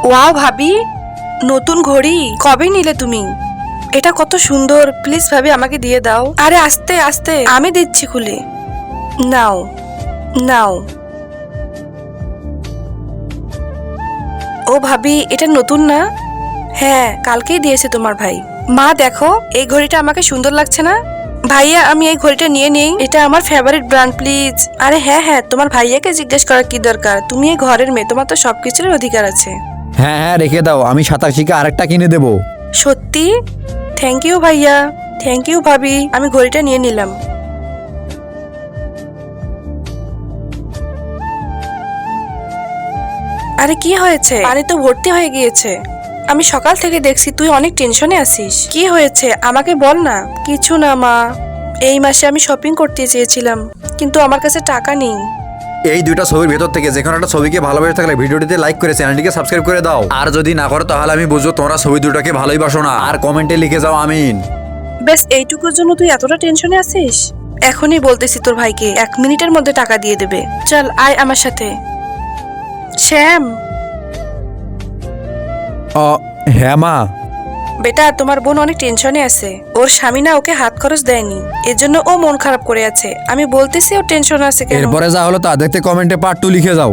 Wow ভাবি, নতুন ঘড়ি কবে নিলে তুমি? এটা কত সুন্দর, প্লিজ ভাবি আমাকে দিয়ে দাও। আরে আস্তে আস্তে, আমি দিচ্ছি খুলে। নাও নাও। ও ভাবি, এটা নতুন না? হ্যাঁ, কালকেই দিয়েছে তোমার ভাই। মা দেখো, এই ঘড়িটা আমাকে সুন্দর লাগছে না? ভাইয়া, আমি এই ঘড়িটা নিয়ে নেই, এটা আমার ফেভারিট ব্র্যান্ড প্লিজ। আরে হ্যাঁ হ্যাঁ, তোমার ভাইয়াকে জিজ্ঞেস করার কি দরকার, তুমি এই ঘরের মেয়ে, তোমার তো সবকিছুর অধিকার আছে। হ্যাঁ হ্যাঁ, রেখে দাও, আমি সাতাশিকে আরেকটা কিনে দেবো। সত্যি? থ্যাংক ইউ ভাইয়া, থ্যাংক ইউ ভাবি, আমি ঘড়িটা নিয়ে নিলাম। আরে কি হয়েছে? পানি তো ভর্তি হয়ে গিয়েছে। আমি সকাল থেকে দেখছি তুই অনেক টেনশনে আছিস। কি হয়েছে আমাকে বল না। কিছু না মা, এই মাসে আমি শপিং করতে চেয়েছিলাম, কিন্তু আমার কাছে টাকা নেই। এই দুইটা ছবির ভেতর থেকে যে কোনো একটা ছবিকে ভালোবেসে থাকলে ভিডিওটিতে লাইক করে চ্যানেলটিকে সাবস্ক্রাইব করে দাও। আর যদি না করো তাহলে আমি বুঝবো তোমরা ছবি দুটোকে ভালোই বাসো না। আর কমেন্টে লিখে যাও আমিন। বেশ, এইটুকুর জন্য তুই এতটা টেনশনে আছিস? এখনই বলতেছি তোর ভাইকে, 1 মিনিটের মধ্যে টাকা দিয়ে দেবে। চল আয় আমার সাথে। শ্যাম, হ্যাঁ মা। বেটা, তোমার বোন অনেক টেনশনে আছে। ওর স্বামী না ওকে হাত খরচ দেয়নি, এজন্য ও মন খারাপ করে আছে। আমি বলতেছি ওর টেনশন আছে কেন। এরপরে যা হলো তা দেখতে কমেন্টে পার্ট 2 লিখে যাও।